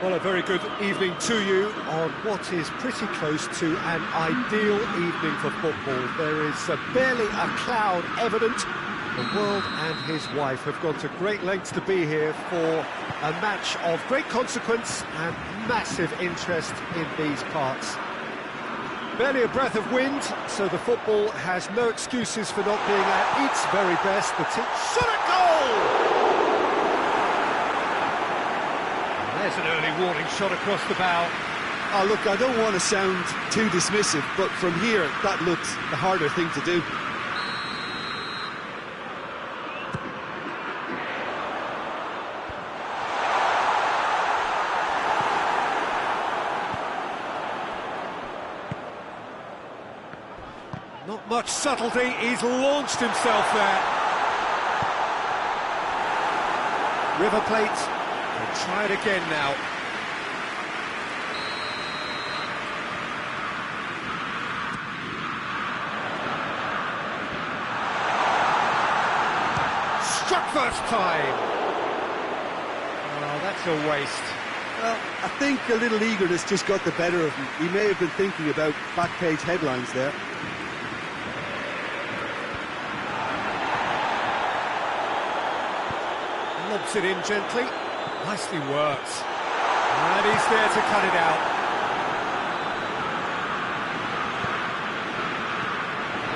Well, a very good evening to you on what is pretty close to an ideal evening for football. There is barely a cloud evident. The world and his wife have gone to great lengths to be here for a match of great consequence and massive interest in these parts. Barely a breath of wind, so the football has no excuses for not being at its very best. The team shot a goal! There's an early warning shot across the bow. Oh, look, I don't want to sound too dismissive, but from here, that looked the harder thing to do. Not much subtlety, he's launched himself there. River Plate. We'll try it again now. Struck first time. Oh, that's a waste. Well, I think a little eagerness just got the better of him. He may have been thinking about back-page headlines there. Lobs it in gently. Nicely worked. And he's there to cut it out.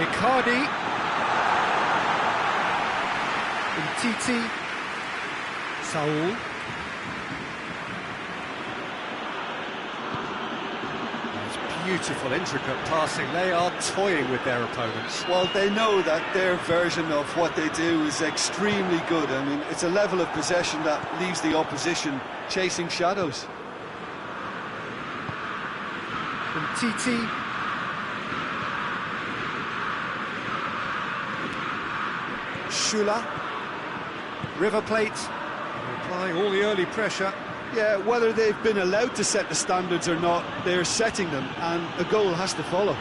Icardi. Umtiti. Saul. That's beautiful, intricate passing. They are toying with their opponents. Well, they know that their version of what they do is extremely good. I mean, it's a level of possession that leaves the opposition chasing shadows. Titi. Shula. River Plate. Applying all the early pressure. Yeah, whether they've been allowed to set the standards or not, they're setting them, and a goal has to follow.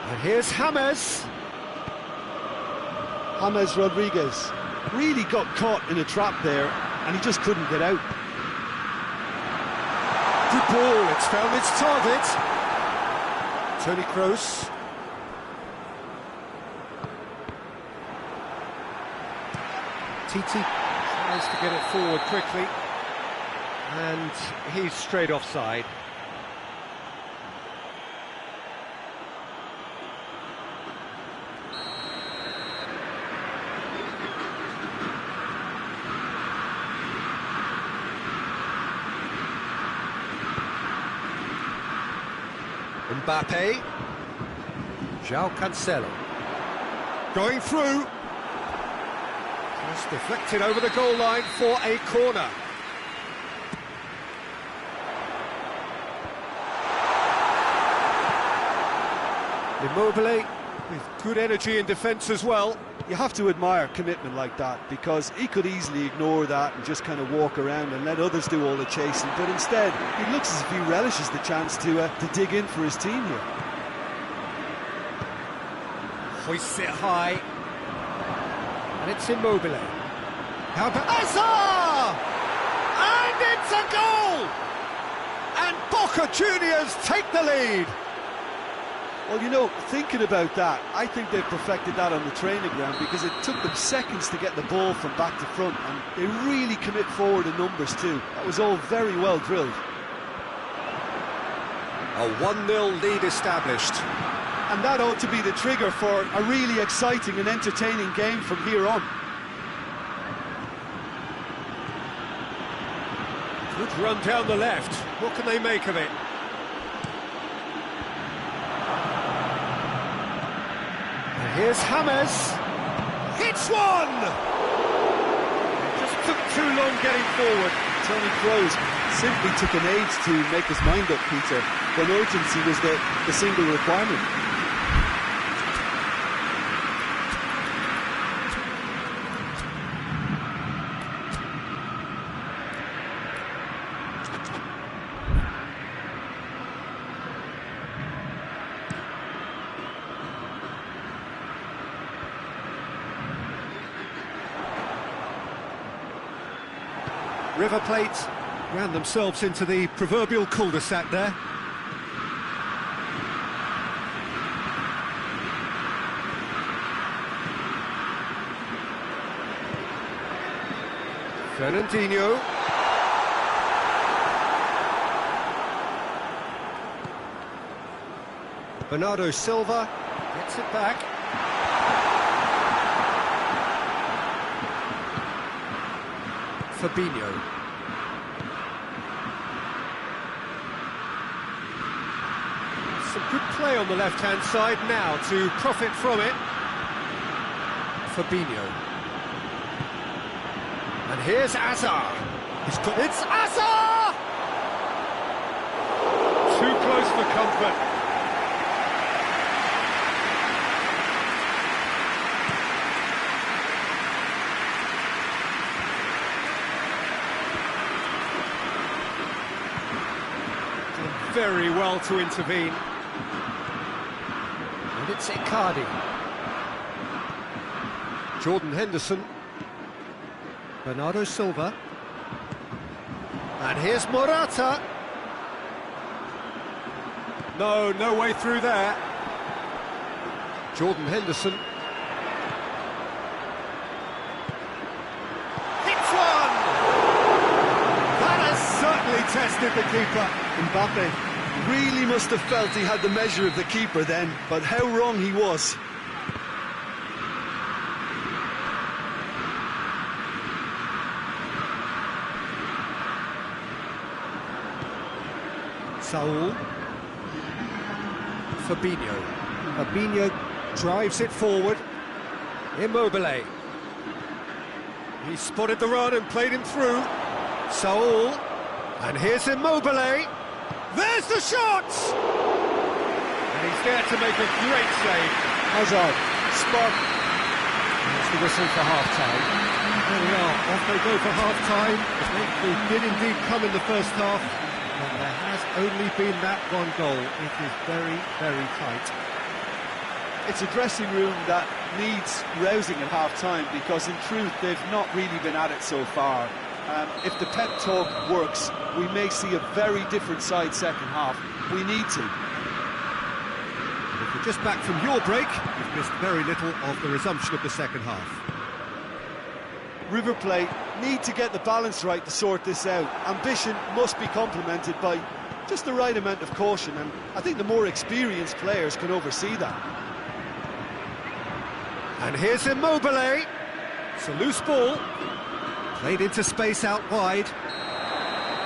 And here's James. James Rodriguez really got caught in a trap there, and he just couldn't get out. Good ball, it's found its target. Toni Kroos. Titi tries to get it forward quickly, and he's straight offside. Mbappe. João Cancelo. Going through. Just deflected over the goal line for a corner. Immobile with good energy in defence as well. You have to admire commitment like that, because he could easily ignore that and just kind of walk around and let others do all the chasing, but instead he looks as if he relishes the chance to dig in for his team here. Hoists it high. And it's Immobile. How about Azar! And it's a goal! And Boca Juniors take the lead. Well, you know, thinking about that, I think they've perfected that on the training ground, because it took them seconds to get the ball from back to front, and they really commit forward in numbers too. That was all very well drilled. A 1-0 lead established. And that ought to be the trigger for a really exciting and entertaining game from here on. Good run down the left. What can they make of it? And here's James. Hits one! Just took too long getting forward. Toni Kroos simply took an age to make his mind up, Peter, when urgency was the single requirement. River Plate ran themselves into the proverbial cul-de-sac there. Fernandinho. Bernardo Silva gets it back. Fabinho. Some good play on the left-hand side now to profit from it. Fabinho. And here's Azar. It's Azar! Too close for comfort. Very well to intervene. And it's Icardi. Jordan Henderson. Bernardo Silva. And here's Morata. No way through there. Jordan Henderson. Hits one! That has certainly tested the keeper. Mbappe really must have felt he had the measure of the keeper then, but how wrong he was. Saul. Fabinho. Fabinho drives it forward. Immobile. He spotted the run and played him through. Saul. And here's Immobile. There's the shot! And he's there to make a great save. Hazard, spot. That's the whistle for half-time. There we are, off they go for half-time. They did indeed come in the first half, but there has only been that one goal. It is very, very tight. It's a dressing room that needs rousing at half-time because in truth they've not really been at it so far. If the pep talk works, we may see a very different side second half. We need to. If you're just back from your break, you've missed very little of the resumption of the second half. River Plate need to get the balance right to sort this out. Ambition must be complemented by just the right amount of caution, and I think the more experienced players can oversee that. And here's Immobile. It's a loose ball. Played into space out wide.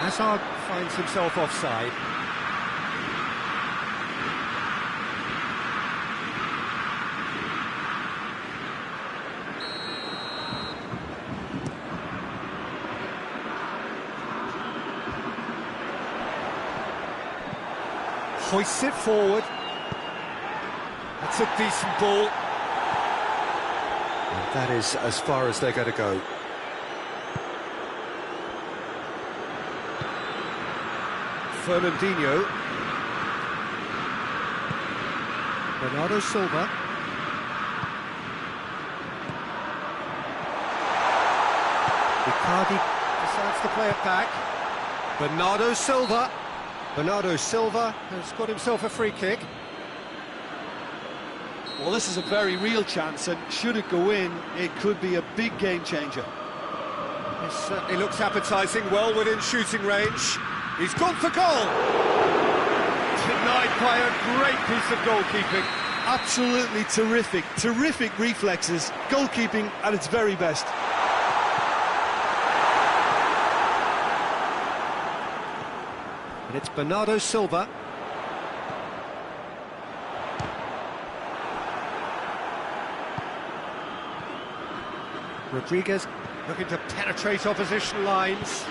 Hazard finds himself offside. Hoists it forward. That's a decent ball. And that is as far as they're going to go. Fernandinho. Bernardo Silva. Icardi decides to play it back. Bernardo Silva. Bernardo Silva has got himself a free kick. Well, this is a very real chance, and should it go in, it could be a big game changer. It certainly looks appetising, well within shooting range. He's gone for goal! Denied by a great piece of goalkeeping. Absolutely terrific reflexes, goalkeeping at its very best. And it's Bernardo Silva. Rodriguez looking to penetrate opposition lines.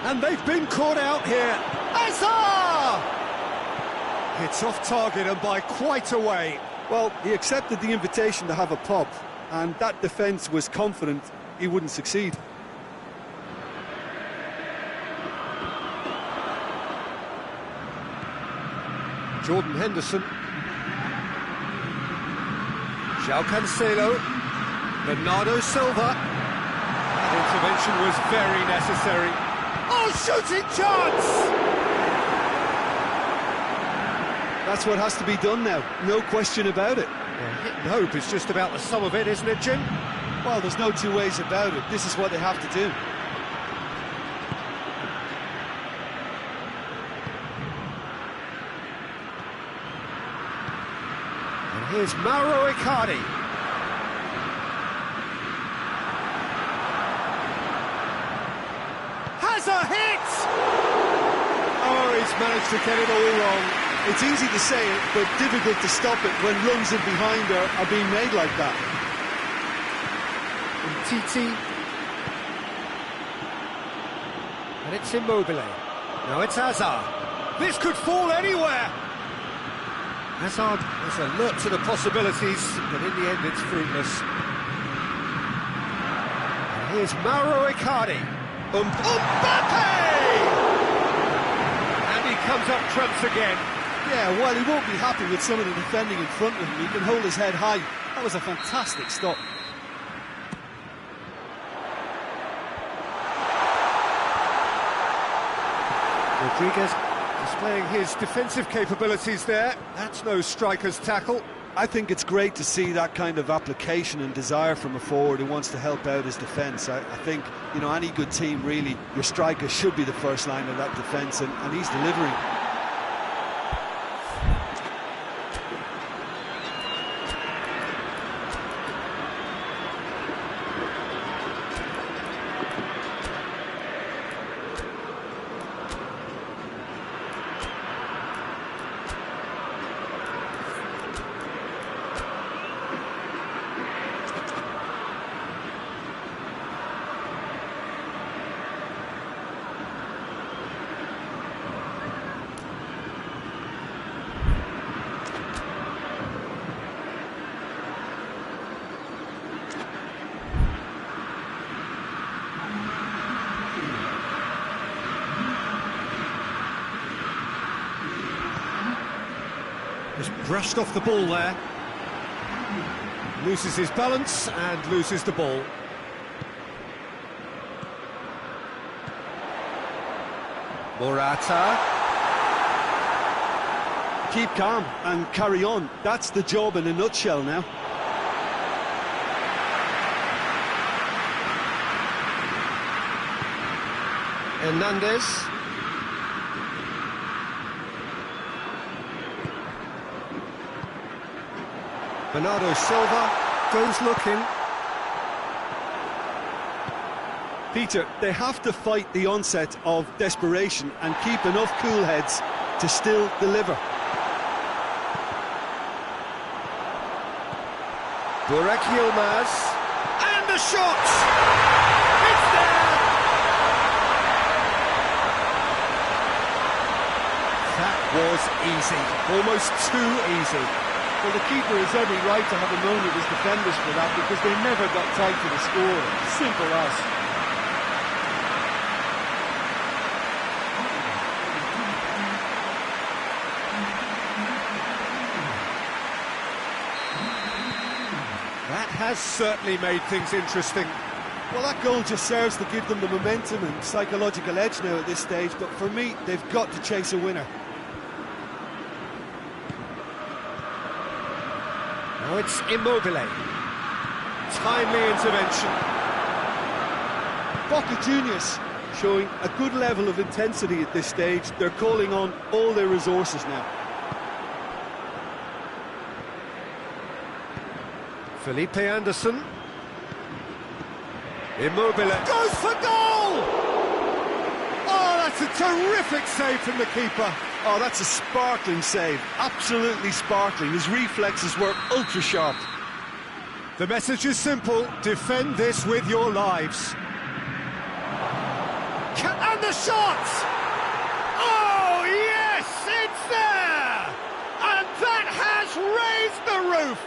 And they've been caught out here. Azar! It's off target and by quite a way. Well, he accepted the invitation to have a pop, and that defence was confident he wouldn't succeed. Jordan Henderson. João Cancelo. Bernardo Silva. intervention was very necessary. Oh, shooting chance! That's what has to be done now, no question about it. Yeah, hit and hope is just about the sum of it, isn't it, Jim? Well, there's no two ways about it. This is what they have to do. And here's Mauro Icardi. Has a hit! Oh, he's managed to get it all wrong. It's easy to say it, but difficult to stop it when runs in behind are being made like that. Titi. And it's Immobile. Now it's Hazard. This could fall anywhere. Hazard is alert to the possibilities, but in the end it's fruitless. And here's Mauro Icardi. Mbappe! And he comes up trumps again. Yeah, while he won't be happy with some of the defending in front of him, he can hold his head high. That was a fantastic stop. Rodriguez displaying his defensive capabilities there. That's no striker's tackle. I think it's great to see that kind of application and desire from a forward who wants to help out his defence. I think, you know, any good team, really, your striker should be the first line of that defence, and he's delivering. Just brushed off the ball there. Loses his balance and loses the ball. Morata. Keep calm and carry on. That's the job in a nutshell now. Hernandez. Bernardo Silva goes looking. Peter, they have to fight the onset of desperation and keep enough cool heads to still deliver. Burak Yilmaz. And the shot! It's there! That was easy. Almost too easy. Well, the keeper has every right to have a moan at his defenders for that, because they never got tight to the score. Simple as. That has certainly made things interesting. Well, that goal just serves to give them the momentum and psychological edge now at this stage, but for me, they've got to chase a winner. Now it's Immobile. Timely intervention. Boca Juniors showing a good level of intensity at this stage. They're calling on all their resources now. Felipe Anderson. Immobile goes for goal! Oh, that's a terrific save from the keeper. Oh, that's a sparkling save. Absolutely sparkling. His reflexes were ultra sharp. The message is simple. Defend this with your lives. And the shot! Oh, yes! It's there! And that has raised the roof!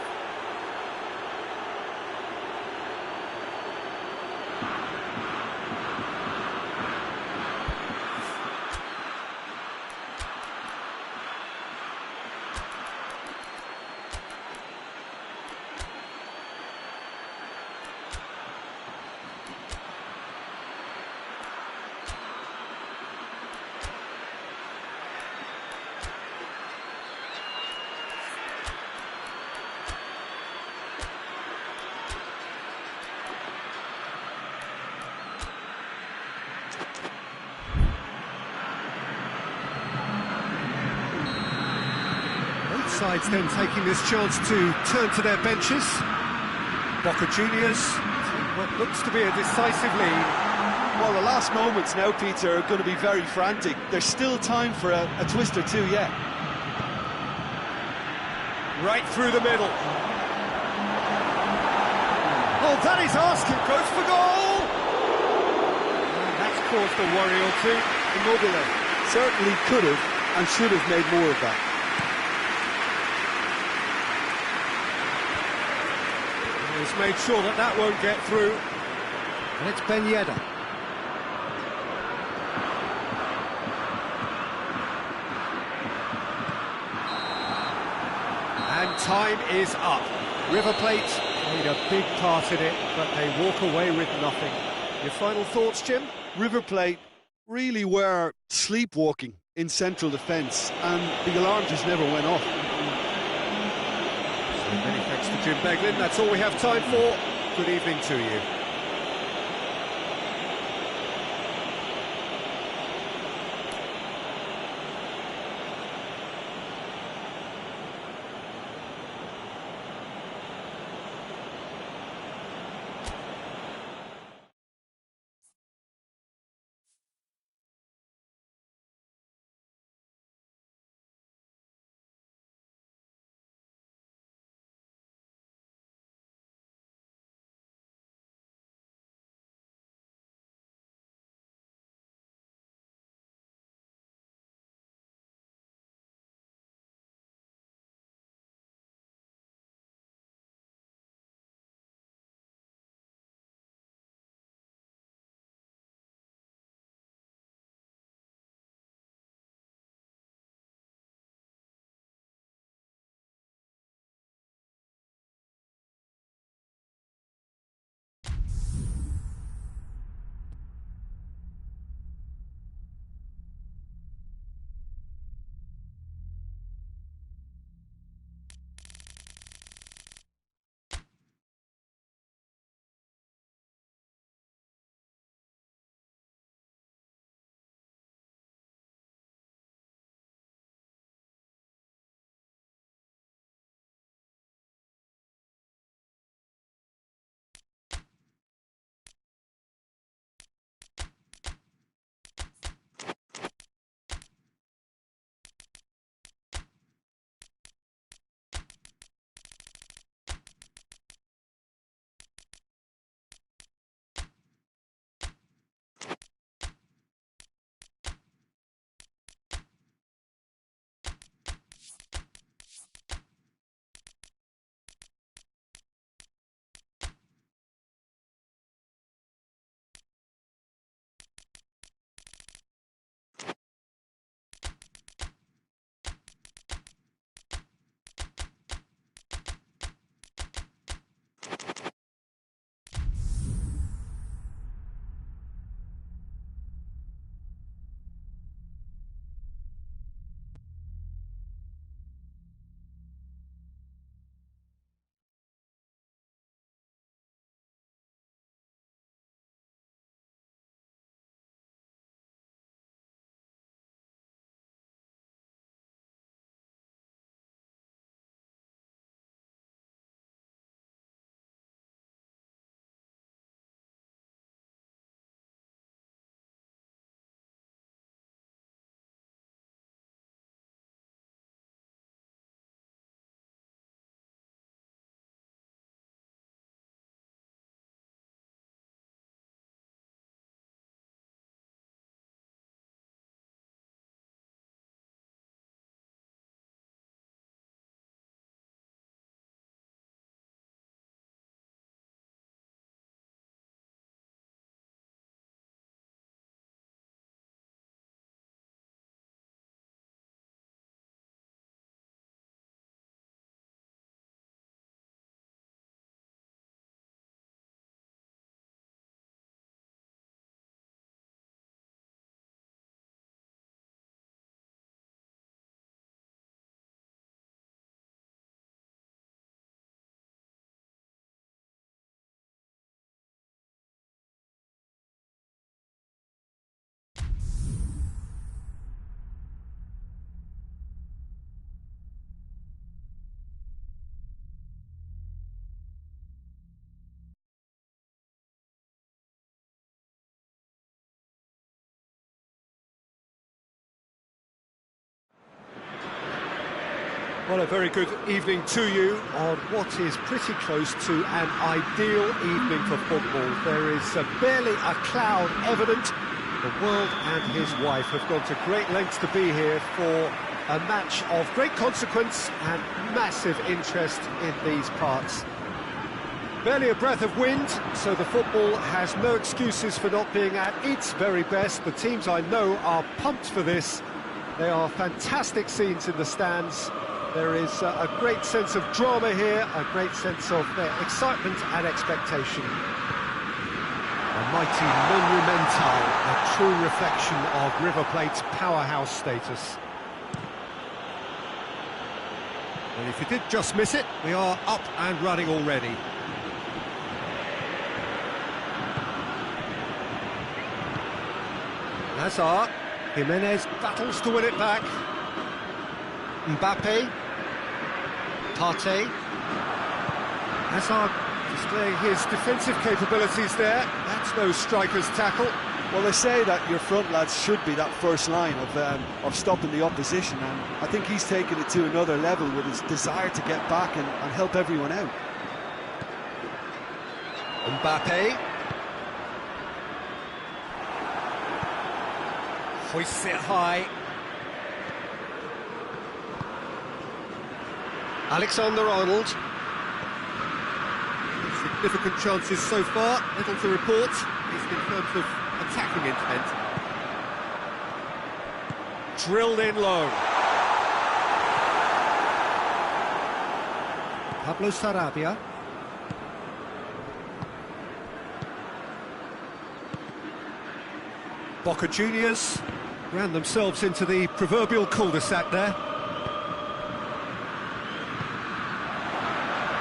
sides then taking this chance to turn to their benches. Boca Juniors take what looks to be a decisive lead. Well, the last moments now, Peter, are going to be very frantic. There's still time for a twist or two yet. Right through the middle. Oh, that is asking, goes for goal! And that's caused a worry or two. Immobile certainly could have and should have made more of that. He's made sure that that won't get through. And it's Ben Yedder. And time is up. River Plate played a big part in it, but they walk away with nothing. Your final thoughts, Jim? River Plate really were sleepwalking in central defence, and the alarm just never went off. So many thanks to Jim Beglin. That's all we have time for. Good evening to you. Well, a very good evening to you on what is pretty close to an ideal evening for football. There is barely a cloud evident. The world and his wife have gone to great lengths to be here for a match of great consequence and massive interest in these parts. Barely a breath of wind, so the football has no excuses for not being at its very best. The teams I know are pumped for this. They are fantastic scenes in the stands. There is a great sense of drama here, a great sense of excitement and expectation. A mighty monumental, a true reflection of River Plate's powerhouse status. And if you did just miss it, we are up and running already. Hazard, Jimenez battles to win it back. Mbappe, Partey, Hazard displaying his defensive capabilities there. That's no striker's tackle. Well, they say that your front lads should be that first line of stopping the opposition, and I think he's taken it to another level with his desire to get back and help everyone out. Mbappe hoists it high. Alexander-Arnold. Significant chances so far, little to report, at least in terms of attacking intent. Drilled in low. Pablo Sarabia. Boca Juniors ran themselves into the proverbial cul-de-sac there.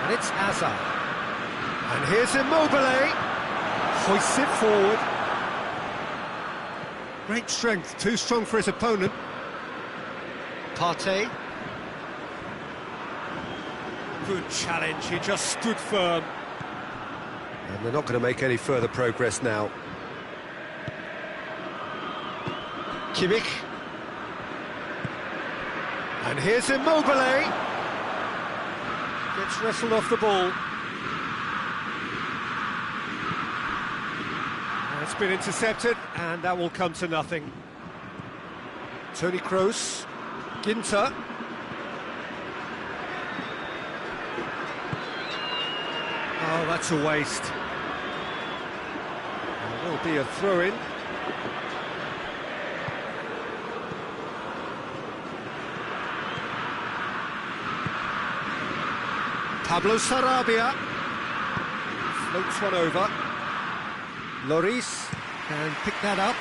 And it's Hazard. And here's Immobile. Hoists it forward. Great strength, too strong for his opponent. Partey. Good challenge, he just stood firm. And they're not going to make any further progress now. Kimmich. And here's Immobile. Gets wrestled off the ball. And it's been intercepted, and that will come to nothing. Toni Kroos. Ginter. Oh, that's a waste. There will be a throw-in. Pablo Sarabia floats one over. Lloris can pick that up.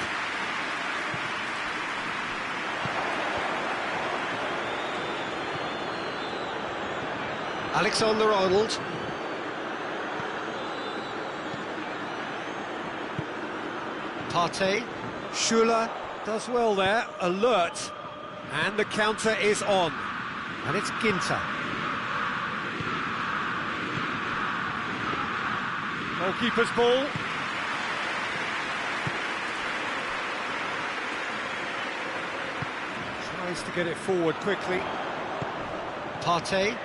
Alexander-Arnold. Partey. Schüller does well there, alert. And the counter is on. And it's Ginter. Goalkeeper's ball. Tries to get it forward quickly. Partey.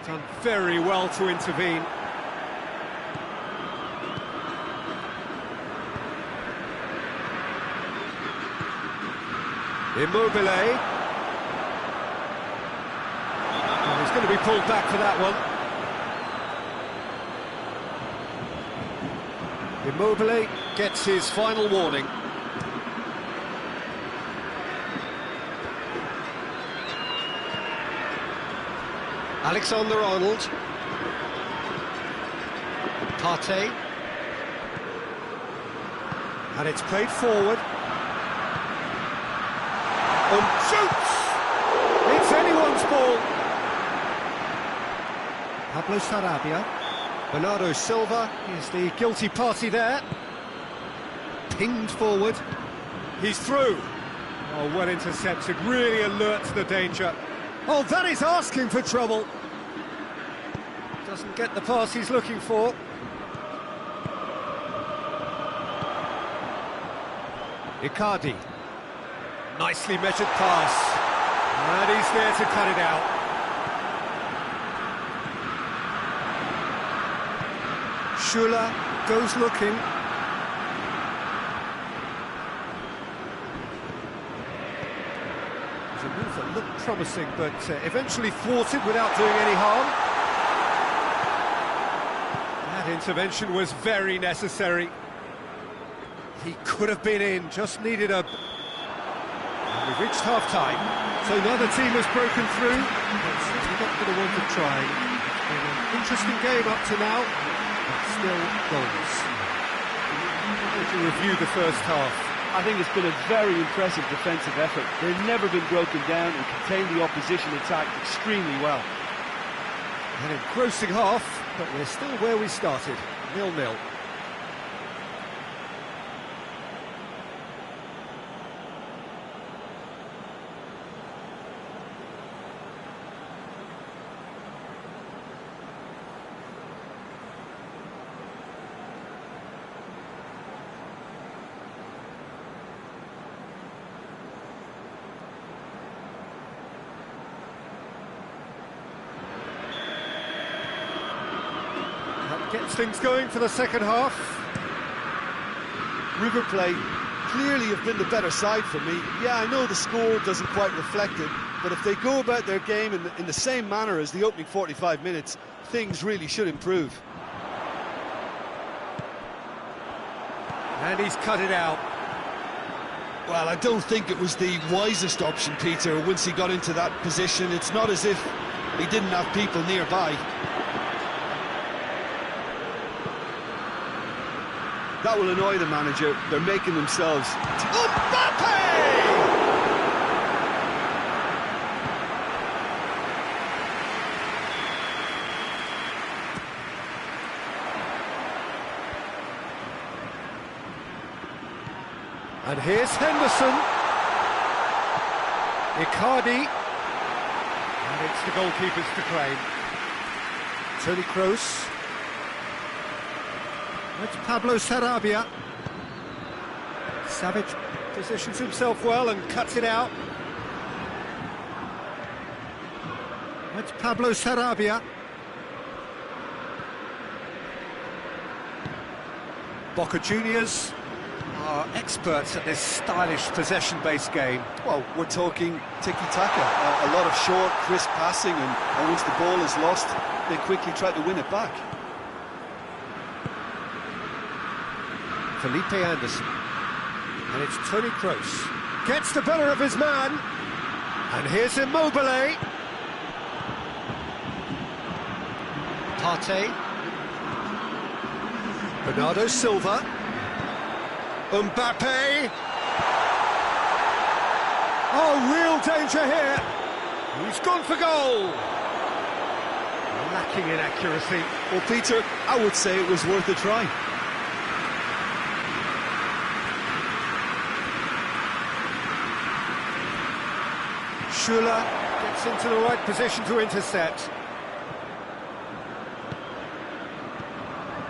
Done very well to intervene. Immobile. Oh, he's going to be pulled back for that one. Immobile gets his final warning. Alexander-Arnold. Partey. And it's played forward. And shoots! It's anyone's ball. Pablo Sarabia. Bernardo Silva is the guilty party there. Pinged forward. He's through. Oh, well intercepted, really alert to the danger. Oh, that is asking for trouble. Doesn't get the pass he's looking for. Icardi. Nicely measured pass. And he's there to cut it out. Schuller goes looking. It was a move that looked promising, but eventually thwarted without doing any harm. That intervention was very necessary. He could have been in, just needed a... And we've reached half-time, so neither team has broken through. It's certainly not for the want of trying. It's been an interesting game up to now, but still goals. To review the first half. I think it's been a very impressive defensive effort. They've never been broken down and contained the opposition attack extremely well. An engrossing half, but we're still where we started, 0-0. Gets things going for the second half. River Plate clearly have been the better side for me. Yeah, I know the score doesn't quite reflect it, but if they go about their game in the same manner as the opening 45 minutes, things really should improve. And he's cut it out. Well, I don't think it was the wisest option, Peter, once he got into that position. It's not as if he didn't have people nearby. That will annoy the manager. They're making themselves... Mbappe! And here's Henderson. Icardi. And it's the goalkeepers to claim. Toni Kroos. It's Pablo Sarabia. Savage positions himself well and cuts it out. It's Pablo Sarabia. Boca Juniors are experts at this stylish possession-based game. Well, we're talking tiki-taka, a lot of short, crisp passing, and once the ball is lost, they quickly try to win it back. Felipe Anderson, and it's Toni Kroos, gets the better of his man, and here's Immobile. Partey, Bernardo Silva, Mbappe. Oh, real danger here. He's gone for goal. Lacking in accuracy. Well, Peter, I would say it was worth a try. Schuller gets into the right position to intercept.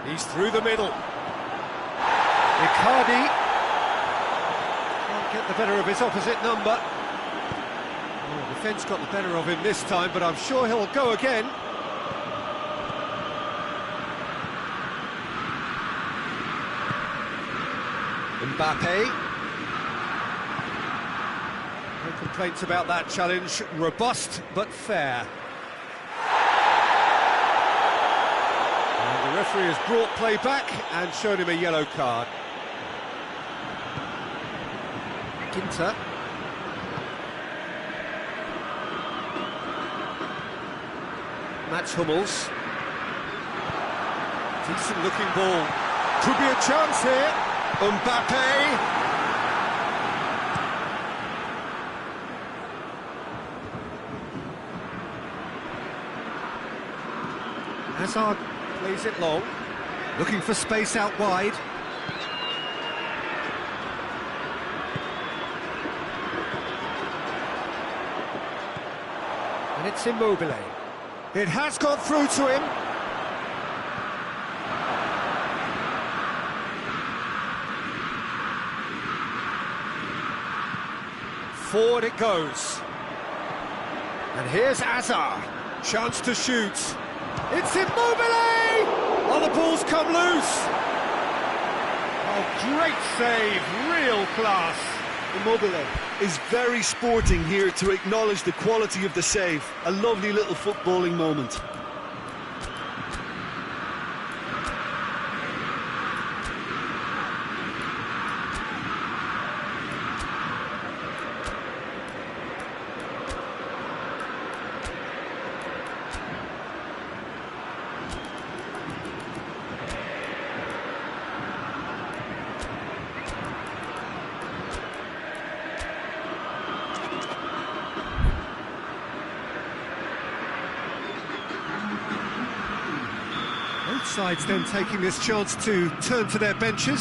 He's through the middle. Icardi can't get the better of his opposite number. Oh, the defence got the better of him this time, but I'm sure he'll go again. Mbappe. No complaints about that challenge. Robust but fair. And the referee has brought play back and shown him a yellow card. Ginter. Mats Hummels. Decent looking ball. Could be a chance here. Mbappe. Hazard plays it long, looking for space out wide. And it's Immobile. It has got through to him. Forward it goes. And here's Azar. Chance to shoot. It's Immobile! Oh, the ball's come loose. Oh, great save, real class. Immobile is very sporting here to acknowledge the quality of the save. A lovely little footballing moment. Both sides then taking this chance to turn to their benches.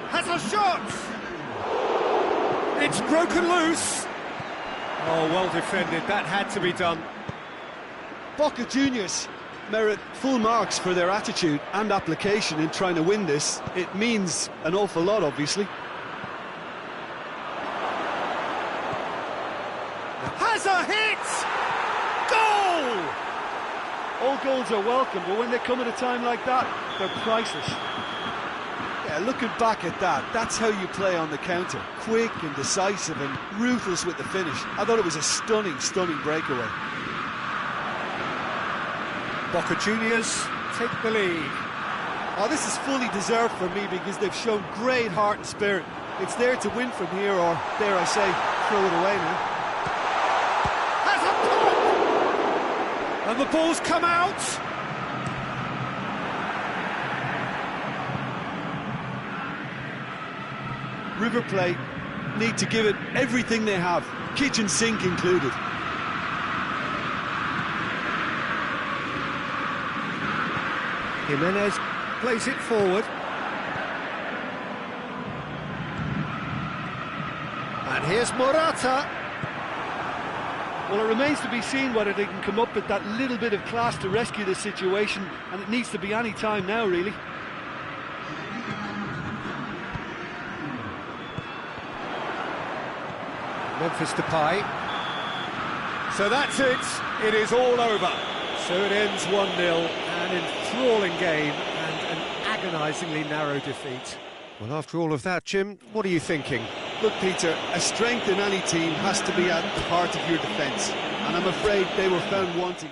Has a shot! It's broken loose. Oh, well defended, that had to be done. Boca Juniors merit full marks for their attitude and application in trying to win this. It means an awful lot, obviously. Has a hit! Goal! All goals are welcome, but when they come at a time like that, they're priceless. Yeah, looking back at that, that's how you play on the counter. Quick and decisive and ruthless with the finish. I thought it was a stunning, stunning breakaway. Boca Juniors take the lead. Oh, this is fully deserved for me because they've shown great heart and spirit. It's there to win from here, or, dare I say, throw it away now. And the ball's come out. River Plate need to give it everything they have, kitchen sink included. Jimenez plays it forward. And here's Morata. Well, it remains to be seen whether they can come up with that little bit of class to rescue the situation, and it needs to be any time now, really. Memphis Depay. So that's it. It is all over. So it ends 1-0, an enthralling game and an agonisingly narrow defeat. Well, after all of that, Jim, what are you thinking? Look, Peter, a strength in any team has to be at the heart of your defence, and I'm afraid they were found wanting.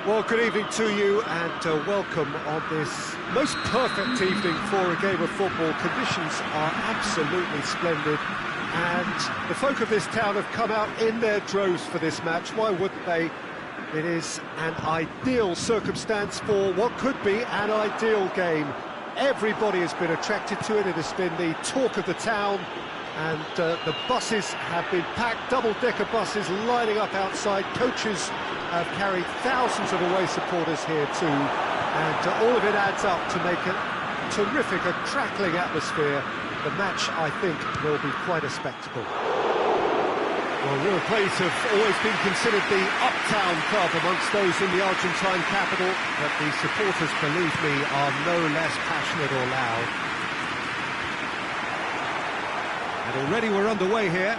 Well, good evening to you and welcome on this most perfect evening for a game of football. Conditions are absolutely splendid and the folk of this town have come out in their droves for this match. Why wouldn't they? It is an ideal circumstance for what could be an ideal game. Everybody has been attracted to it. It has been the talk of the town. And the buses have been packed, double-decker buses lining up outside. Coaches have carried thousands of away supporters here too. And all of it adds up to make a terrific, a crackling atmosphere. The match, I think, will be quite a spectacle. Well, River Plate have always been considered the uptown club amongst those in the Argentine capital. But the supporters, believe me, are no less passionate or loud. And already we're underway here.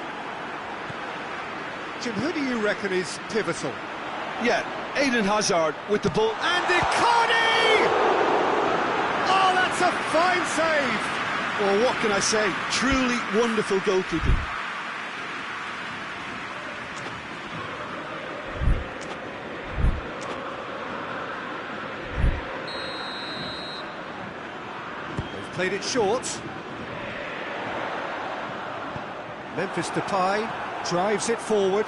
Jim, who do you reckon is pivotal? Yeah, Eden Hazard with the ball. And Icardi! Oh, that's a fine save! Well, what can I say? Truly wonderful goalkeeping. They've played it short. Memphis Depay drives it forward.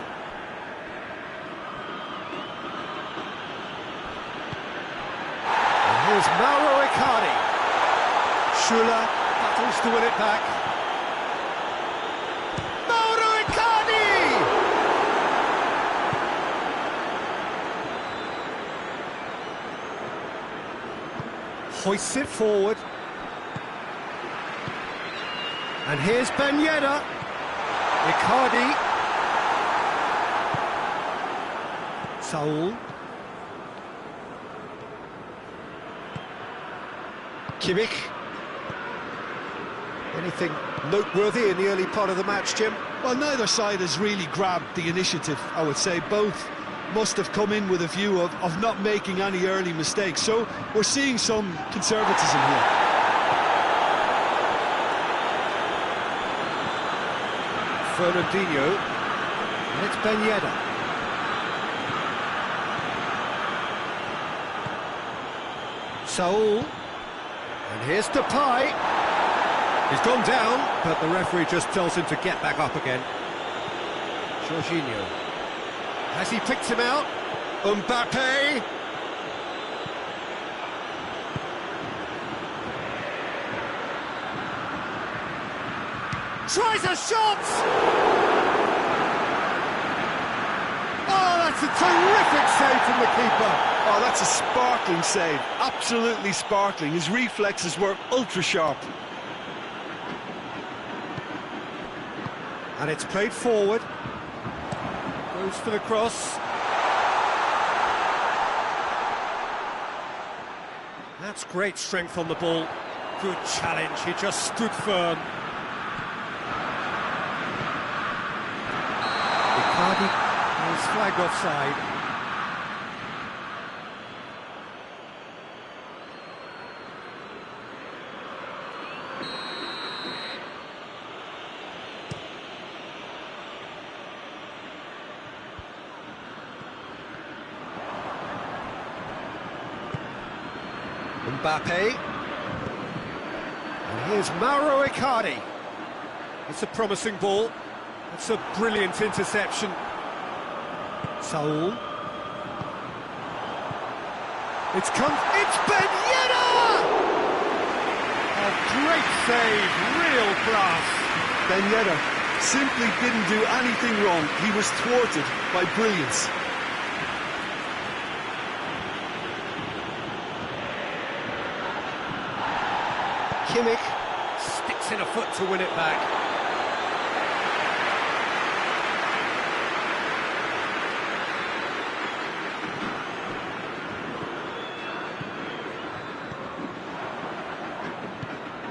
And here's Mauro Icardi. Schüller battles to win it back. Mauro Icardi! Hoists it forward. And here's Ben Yedder. Icardi, Saul, Kimmich. Anything noteworthy in the early part of the match, Jim? Well, neither side has really grabbed the initiative, I would say. Both must have come in with a view of not making any early mistakes. So we're seeing some conservatism here. Fernandinho, and it's Ben Yedder. Saul, and here's Depay. He's gone down, but the referee just tells him to get back up again. Jorginho. Has he picked him out? Mbappe. Tries a shot! Oh, that's a terrific save from the keeper. Oh, that's a sparkling save. Absolutely sparkling. His reflexes were ultra sharp. And it's played forward. Goes for the cross. That's great strength on the ball. Good challenge. He just stood firm. Icardi is flagged offside. Mbappe. And here's Mauro Icardi. It's a promising ball. It's a brilliant interception. Saul. It's Ben Yedder! A great save, real class. Ben Yedder simply didn't do anything wrong. He was thwarted by brilliance. Kimmich sticks in a foot to win it back.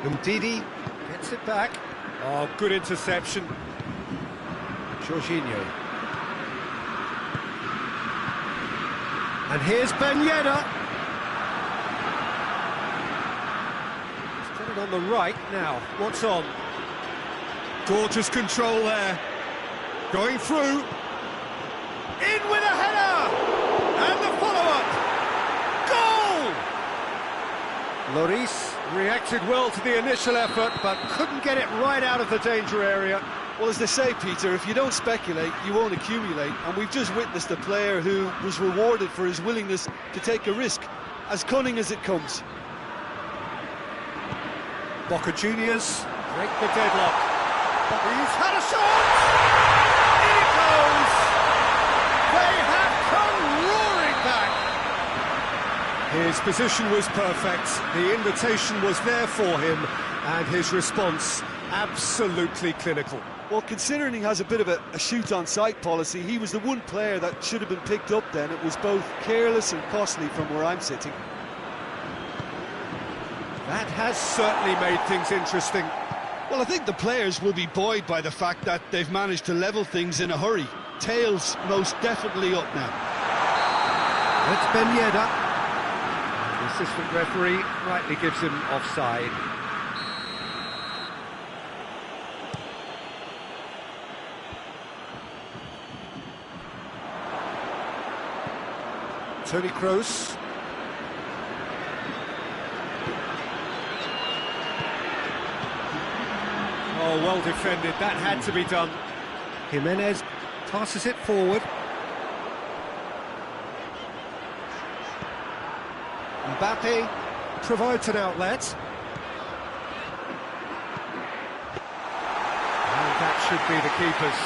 Umtiti gets it back. Oh, good interception. Jorginho. And here's Ben Yedder. He's got it on the right now. What's on? Gorgeous control there. Going through. In with a header! And the follow-up. Lloris reacted well to the initial effort, but couldn't get it right out of the danger area. Well, as they say, Peter, if you don't speculate, you won't accumulate. And we've just witnessed a player who was rewarded for his willingness to take a risk, as cunning as it comes. Boca Juniors break the deadlock. He's had a shot! In it goes! They have come roaring back! His position was perfect, the invitation was there for him, and his response absolutely clinical. Well, considering he has a bit of a shoot-on-sight policy, he was the one player that should have been picked up then. It was both careless and costly from where I'm sitting. That has certainly made things interesting. Well, I think the players will be buoyed by the fact that they've managed to level things in a hurry. Tails most definitely up now. It's Ben Yedder. The assistant referee rightly gives him offside. Toni Kroos. Oh, well defended, that had to be done. Jimenez passes it forward. Mbappe provides an outlet. And that should be the keeper's.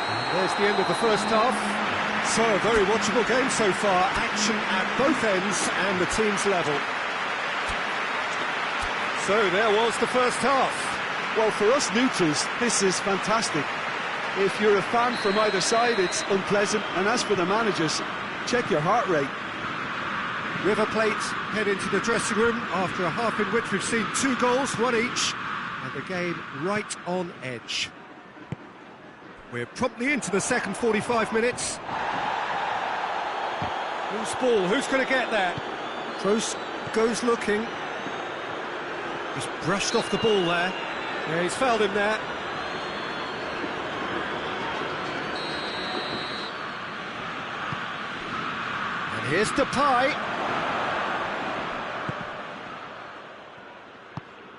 And there's the end of the first half. So, a very watchable game so far. Action at both ends and the team's level. So there was the first half. Well, for us neutrals, this is fantastic. If you're a fan from either side, it's unpleasant. And as for the managers, check your heart rate. River Plate head into the dressing room after a half in which we've seen 2 goals, 1 each, and the game right on edge. We're promptly into the second 45 minutes. Loose ball, who's going to get there? Kroos goes looking. He's brushed off the ball there. Yeah, he's fouled him there. And here's Depay.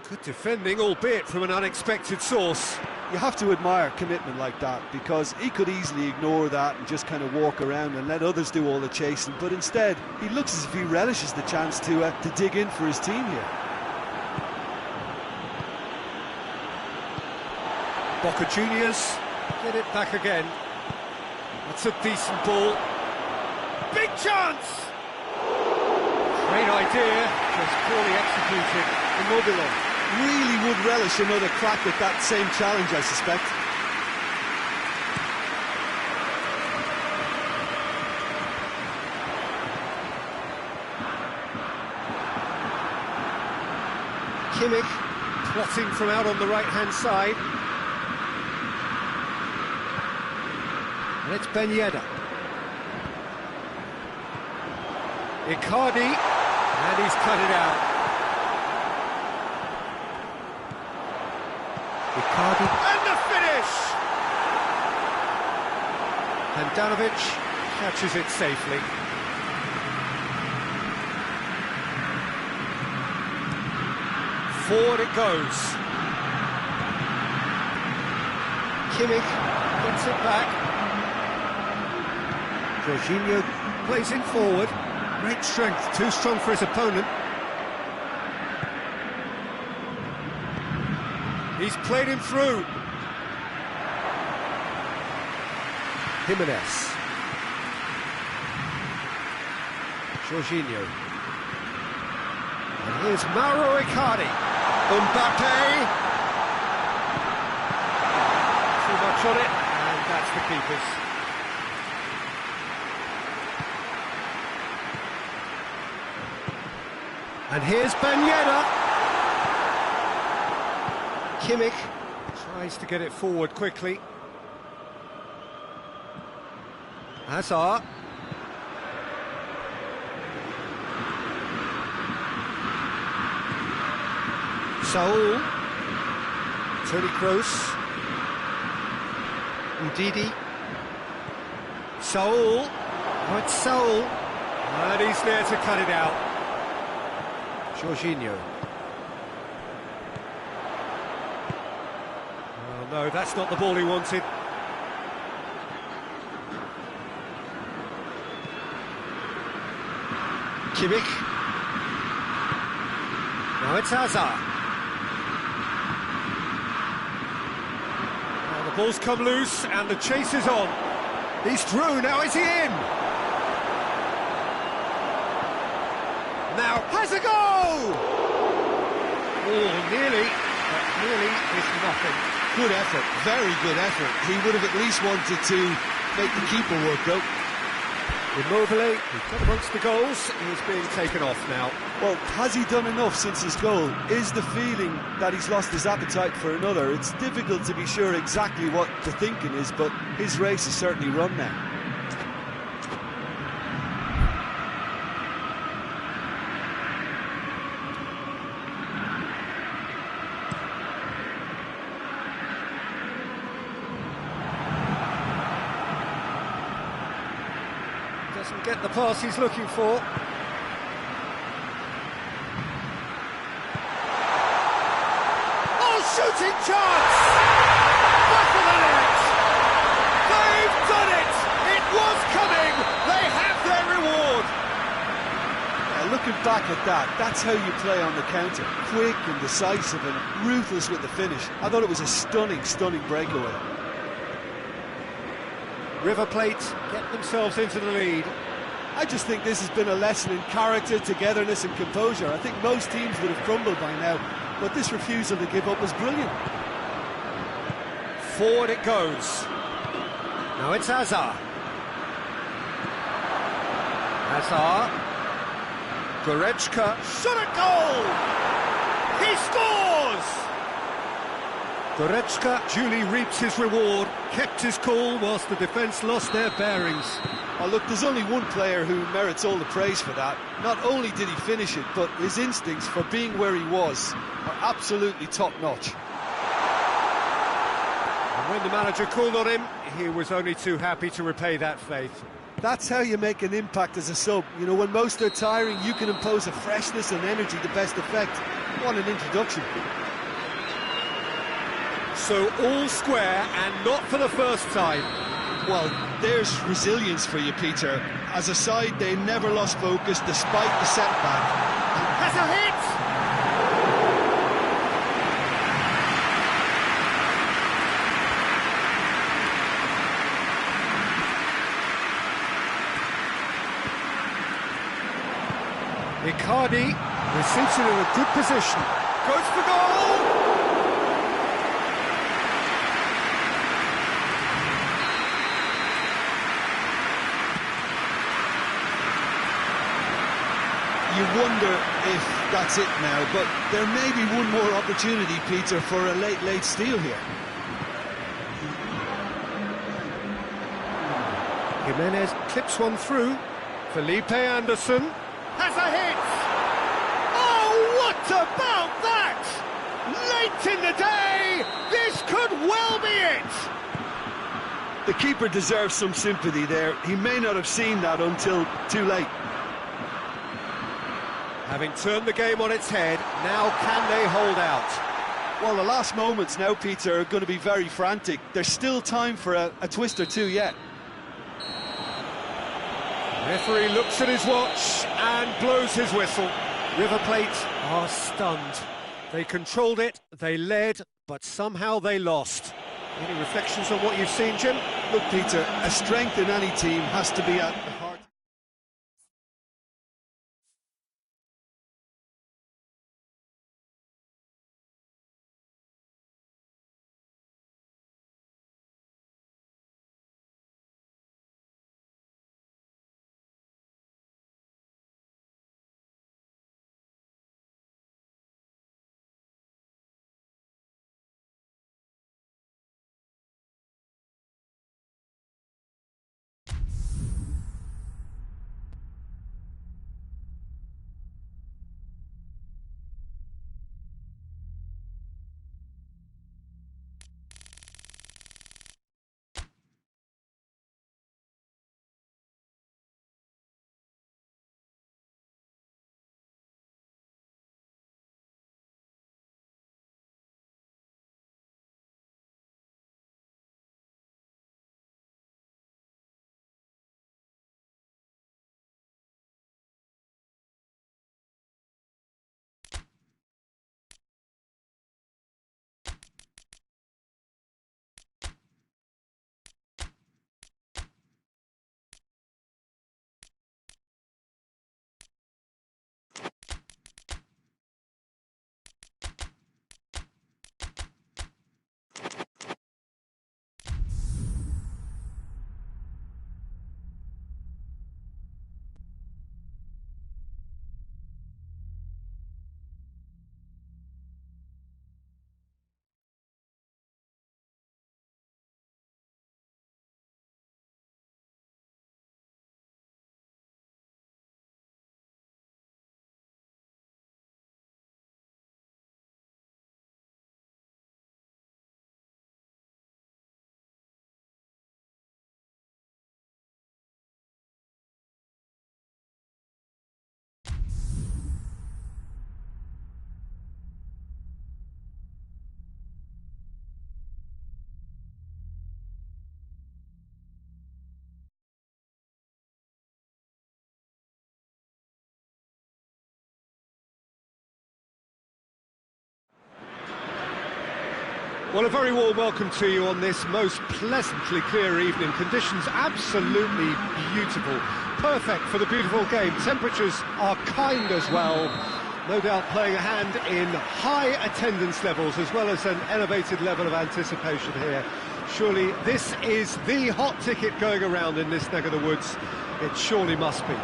Good defending, albeit from an unexpected source. You have to admire commitment like that, because he could easily ignore that and just kind of walk around and let others do all the chasing, but instead he looks as if he relishes the chance to dig in for his team here. Boca Juniors get it back again. That's a decent ball. Big chance! Great idea, just poorly executed. Immobile really would relish another crack at that same challenge, I suspect. Kimmich plotting from out on the right-hand side. And it's Ben Yedder. Icardi, and he's cut it out. Icardi, and the finish! Handanovic catches it safely. Forward it goes. Kimmich gets it back. Jorginho plays it forward. Great strength, too strong for his opponent. He's played him through. Jimenez. Jorginho. And here's Mauro Icardi. Mbappe. Too much on it, and that's the keeper's. And here's Ben Yedder. Kimmich tries to get it forward quickly. Hazard. Saul. Toni Kroos. Ndidi. Saul. Oh, it's Saul. And he's there to cut it out. Jorginho. Oh no, that's not the ball he wanted. Kimmich. Now it's Hazard. Now the ball's come loose and the chase is on. He's through, now is he in? Now has a goal! Oh, nearly, but nearly is nothing. Good effort, very good effort. He would have at least wanted to make the keeper work though. Immobile, he's got amongst the goals, he's being taken off now. Well, has he done enough since his goal? Is the feeling that he's lost his appetite for another? It's difficult to be sure exactly what the thinking is, but his race is certainly run now. Doesn't get the pass he's looking for. Oh, shooting chance! Back of the net! They've done it! It was coming! They have their reward! Looking back at that, that's how you play on the counter. Quick and decisive and ruthless with the finish. I thought it was a stunning, stunning breakaway. River Plate get themselves into the lead. I just think this has been a lesson in character, togetherness and composure. I think most teams would have crumbled by now, but this refusal to give up was brilliant. Forward it goes. Now it's Hazard. Hazard. Goretzka. Shot at goal! He scores! Goretzka duly reaps his reward, kept his cool whilst the defence lost their bearings. Oh, look, there's only one player who merits all the praise for that. Not only did he finish it, but his instincts for being where he was are absolutely top-notch. And when the manager called on him, he was only too happy to repay that faith. That's how you make an impact as a sub. You know, when most are tiring, you can impose a freshness and energy to best effect. What an introduction. So all square, and not for the first time. Well, there's resilience for you, Peter. As a side, they never lost focus despite the setback. Has a hit! Icardi receives it in a good position. Goes for goal! You wonder if that's it now, but there may be one more opportunity, Peter, for a late steal here. Jimenez clips one through. Felipe Anderson has a hit! Oh, what about that? Late in the day, this could well be it! The keeper deserves some sympathy there. He may not have seen that until too late. Having turned the game on its head, now can they hold out? Well, the last moments now, Peter, are going to be very frantic. There's still time for a twist or two yet. Referee looks at his watch and blows his whistle. River Plate are stunned. They controlled it, they led, but somehow they lost. Any reflections on what you've seen, Jim? Look, Peter, a strength in any team has to be at the heart. Well, a very warm welcome to you on this most pleasantly clear evening. Conditions absolutely beautiful. Perfect for the beautiful game. Temperatures are kind as well. No doubt playing a hand in high attendance levels as well as an elevated level of anticipation here. Surely this is the hot ticket going around in this neck of the woods. It surely must be.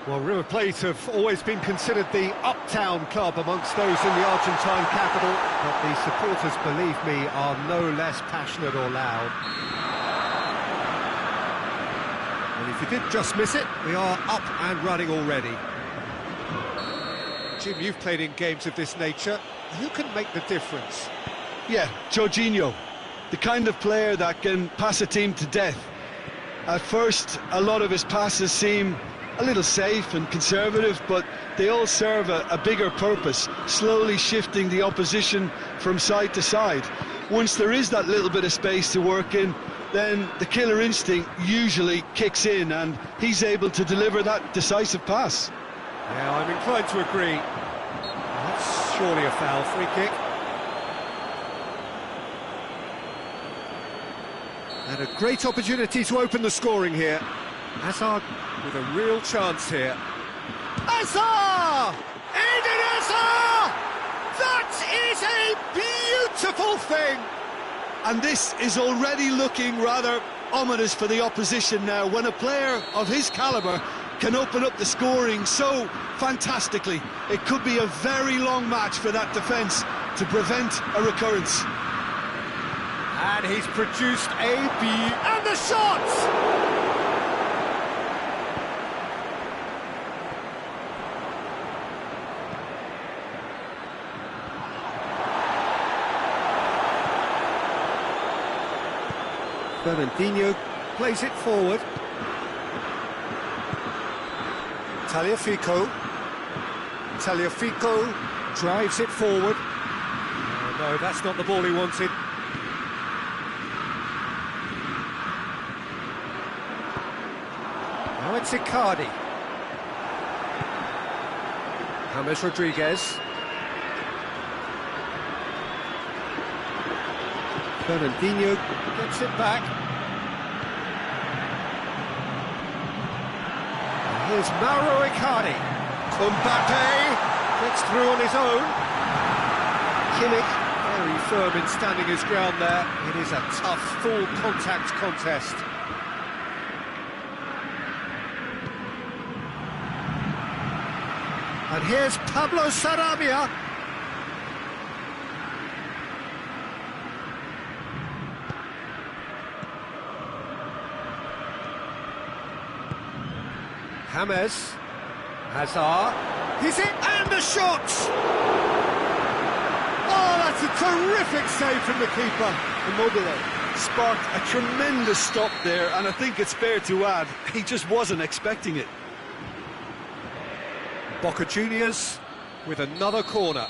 Well, River Plate have always been considered the uptown club amongst those in the Argentine capital, but the supporters, believe me, are no less passionate or loud. And if you did just miss it, we are up and running already. Jim, you've played in games of this nature. Who can make the difference? Yeah, Jorginho, the kind of player that can pass a team to death. At first, a lot of his passes seem a little safe and conservative, but they all serve a bigger purpose, slowly shifting the opposition from side to side. Once there is that little bit of space to work in, then the killer instinct usually kicks in and he's able to deliver that decisive pass. Yeah, I'm inclined to agree. That's surely a foul. Free kick. And a great opportunity to open the scoring here. Hazard with a real chance here. Hazard! Eden Hazard! That is a beautiful thing! And this is already looking rather ominous for the opposition now, when a player of his calibre can open up the scoring so fantastically. It could be a very long match for that defence to prevent a recurrence. And he's produced and the shot! Fernandinho plays it forward. Tagliafico drives it forward. Oh, no, that's not the ball he wanted. Now it's Icardi. James Rodriguez. Fernandinho gets it back. And here's Mauro Icardi. Mbappe gets through on his own. Kimmich, very firm in standing his ground there. It is a tough, full contact contest. And here's Pablo Sarabia. James, Hazard, he's it, and the shot! Oh, that's a terrific save from the keeper. Immobile Sparked a tremendous stop there, and I think it's fair to add, he just wasn't expecting it. Boca Juniors with another corner.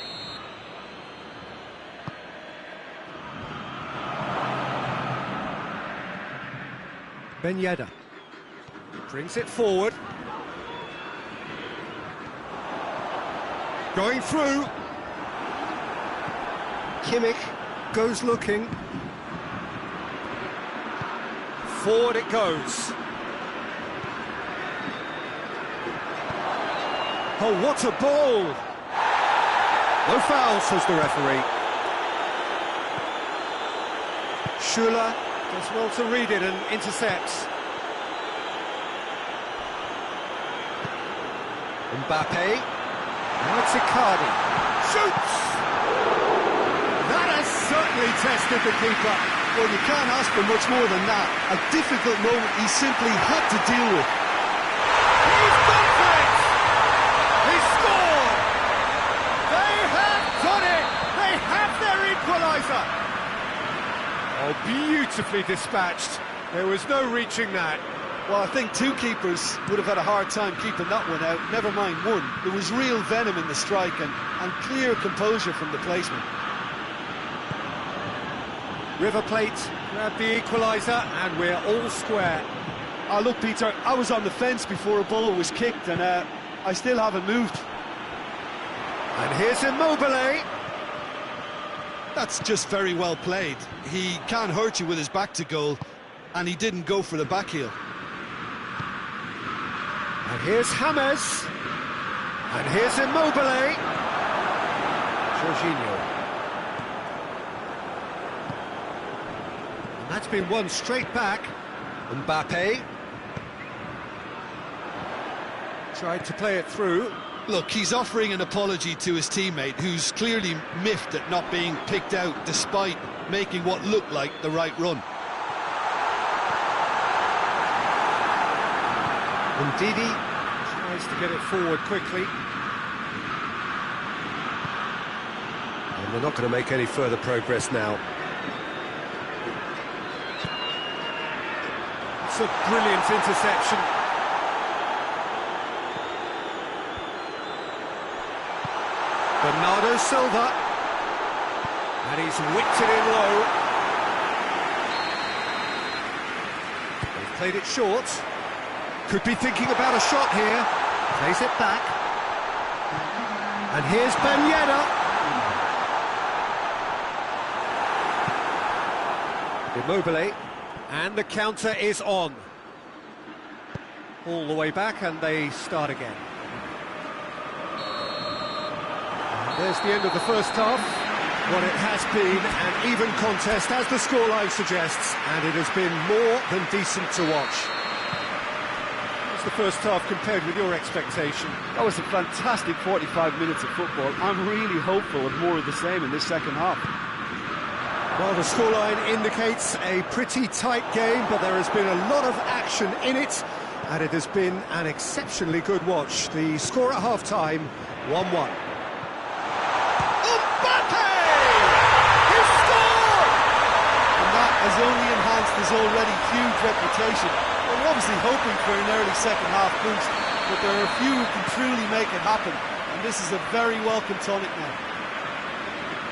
Ben Yedder brings it forward. Going through. Kimmich goes looking. Forward it goes. Oh, what a ball! No foul, says the referee. Schuller does well to read it and intercepts. Mbappe. Now it's Icardi. Shoots! That has certainly tested the keeper. Well, you can't ask for much more than that. A difficult moment he simply had to deal with. He's gone for it! He scored! They have done it! They have their equaliser! Oh, beautifully dispatched. There was no reaching that. Well, I think two keepers would have had a hard time keeping that one out, never mind one. There was real venom in the strike and clear composure from the placement. River Plate grabbed the equaliser and we're all square. Oh, look, Peter, I was on the fence before a ball was kicked and I still haven't moved. And here's Immobile. That's just very well played. He can't hurt you with his back to goal, and he didn't go for the back heel. And here's James. And here's Immobile. Jorginho. And that's been won straight back. Mbappe. Tried to play it through. Look, he's offering an apology to his teammate, who's clearly miffed at not being picked out despite making what looked like the right run. Ndidi tries to get it forward quickly. And they're not going to make any further progress now. It's a brilliant interception. Bernardo Silva, and he's whipped it in low. They've played it short. Could be thinking about a shot here. Plays it back. And here's Ben Yedder. Immobile, and the counter is on. All the way back, and they start again. There's the end of the first half. What it has been an even contest, as the scoreline suggests, and it has been more than decent to watch. What's the first half compared with your expectation? That was a fantastic 45 minutes of football. I'm really hopeful of more of the same in this second half. Well, the scoreline indicates a pretty tight game, but there has been a lot of action in it, and it has been an exceptionally good watch. The score at half-time, 1-1. Has only enhanced his already huge reputation. We're obviously hoping for an early second half boost, but there are a few who can truly make it happen, and this is a very welcome tonic now.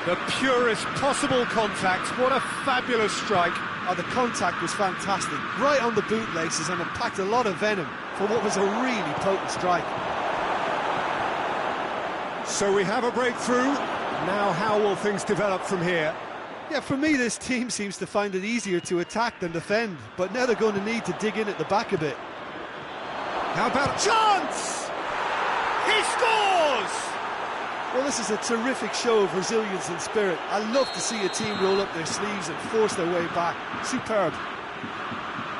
The purest possible contact. What a fabulous strike. Oh, the contact was fantastic, right on the bootlaces, and it packed a lot of venom for what was a really potent strike. So we have a breakthrough. Now how will things develop from here? Yeah, for me, this team seems to find it easier to attack than defend, but now they're going to need to dig in at the back a bit. How about a chance? He scores! Well, this is a terrific show of resilience and spirit. I love to see a team roll up their sleeves and force their way back. Superb.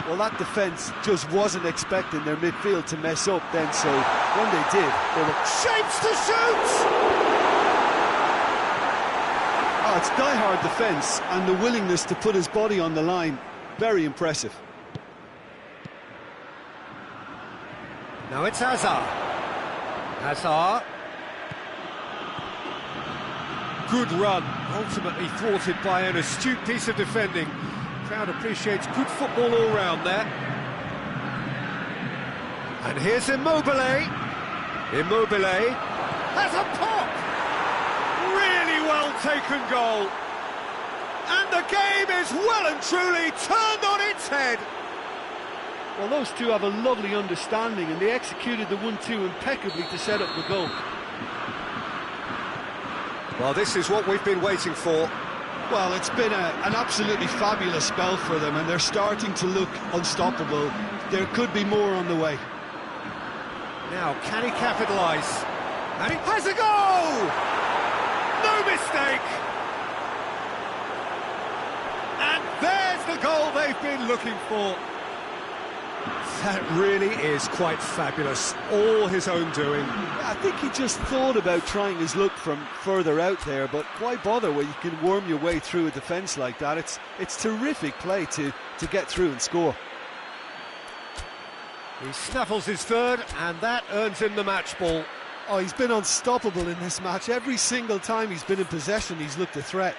Well, that defence just wasn't expecting their midfield to mess up then, so when they did, they were shapes to shoot! Oh, it's die-hard defence and the willingness to put his body on the line. Very impressive. Now it's Hazard. Hazard. Good run, ultimately thwarted by an astute piece of defending. Crowd appreciates good football all round there. And here's Immobile. Immobile has a pop! Really well taken goal. And the game is well and truly turned on its head. Well, those two have a lovely understanding, and they executed the 1-2 impeccably to set up the goal. Well, this is what we've been waiting for. Well, it's been an absolutely fabulous spell for them, and they're starting to look unstoppable. There could be more on the way. Now, can he capitalise? And he has a goal! No mistake! And there's the goal they've been looking for. That really is quite fabulous. All his own doing. I think he just thought about trying his luck from further out there, but why bother when you can worm your way through a defence like that? It's terrific play to get through and score. He snaffles his third, and that earns him the match ball. Oh, he's been unstoppable in this match. Every single time he's been in possession, he's looked a threat.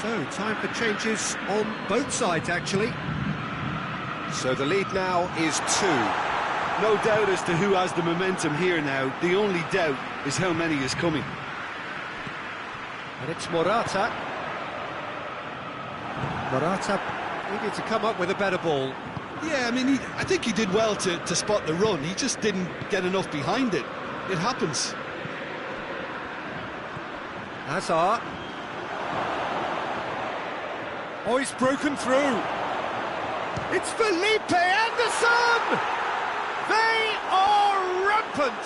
So, time for changes on both sides, actually. So the lead now is 2. No doubt as to who has the momentum here now. The only doubt is how many is coming. And it's Morata. Morata needed to come up with a better ball. Yeah, I mean, I think he did well to spot the run. He just didn't get enough behind it. It happens. Hazard. Oh, he's broken through. It's Felipe Anderson! They are rampant!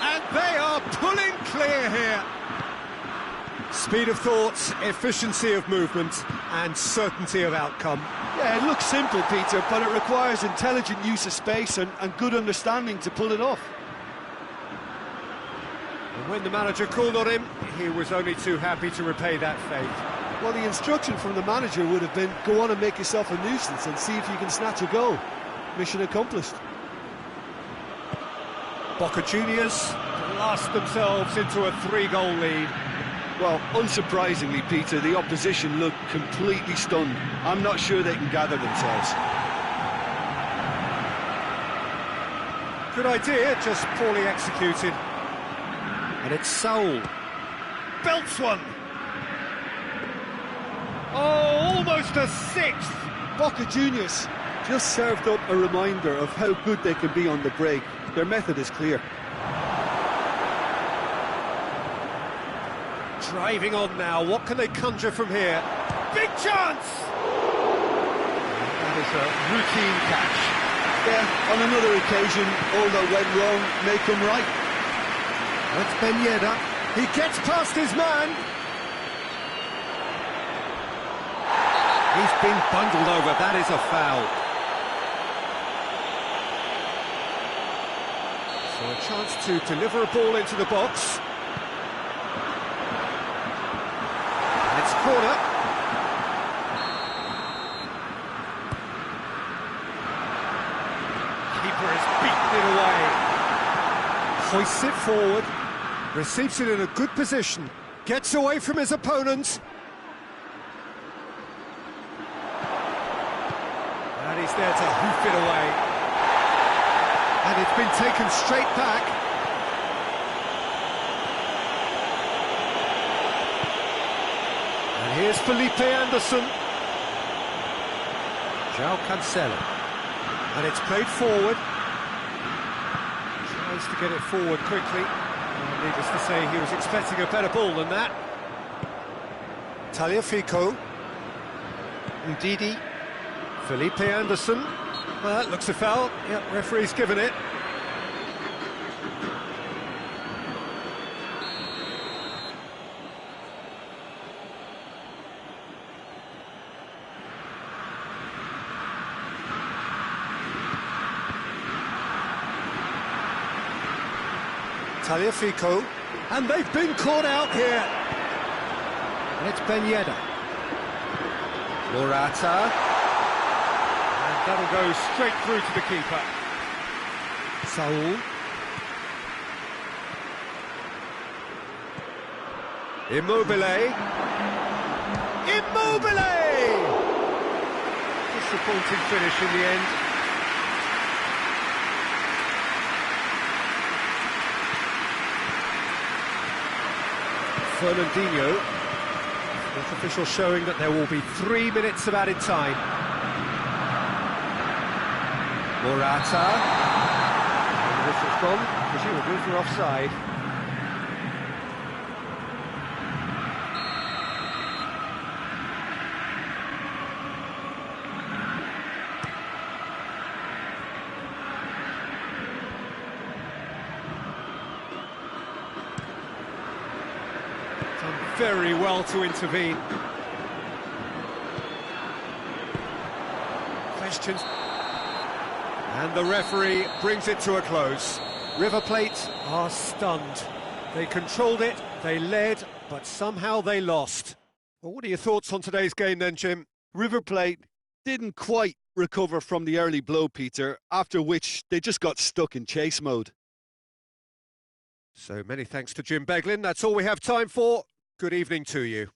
And they are pulling clear here. Speed of thought, efficiency of movement, and certainty of outcome. Yeah, it looks simple, Peter, but it requires intelligent use of space and good understanding to pull it off. And when the manager called on him, he was only too happy to repay that fate. Well, the instruction from the manager would have been, go on and make yourself a nuisance and see if you can snatch a goal. Mission accomplished. Boca Juniors blast themselves into a 3-goal lead. Well, unsurprisingly, Peter, the opposition looked completely stunned. I'm not sure they can gather themselves. Good idea, just poorly executed. And it's Saul. Belts one! Oh, almost a 6th! Boca Juniors just served up a reminder of how good they can be on the break. Their method is clear. Driving on now, what can they conjure from here? Big chance! That is a routine catch. Yeah, on another occasion, all that went wrong may come right. That's Ben Yedder. He gets past his man. He's been bundled over, that is a foul. So a chance to deliver a ball into the box. And it's corner. Keeper has beaten it away. Hoists it forward. Receives it in a good position. Gets away from his opponent. And he's there to hoof it away. And it's been taken straight back. And here's Felipe Anderson. João Cancelo. And it's played forward. Tries to get it forward quickly. Needless to say, he was expecting a better ball than that. Tagliafico. Ndidi. Felipe Anderson. Well, that looks a foul. Yep, referee's given it. Tagliafico, and they've been caught out here. And it's Ben Yedder. Morata. And that'll go straight through to the keeper. Saul. Immobile. Disappointing finish in the end. Fernandinho. Fourth official showing that there will be 3 minutes of added time. Morata. And this has gone, presumably for offside. Done very well to intervene. Questions. And the referee brings it to a close. River Plate are stunned. They controlled it, they led, but somehow they lost. Well, what are your thoughts on today's game then, Jim? River Plate didn't quite recover from the early blow, Peter, after which they just got stuck in chase mode. So many thanks to Jim Beglin. That's all we have time for. Good evening to you.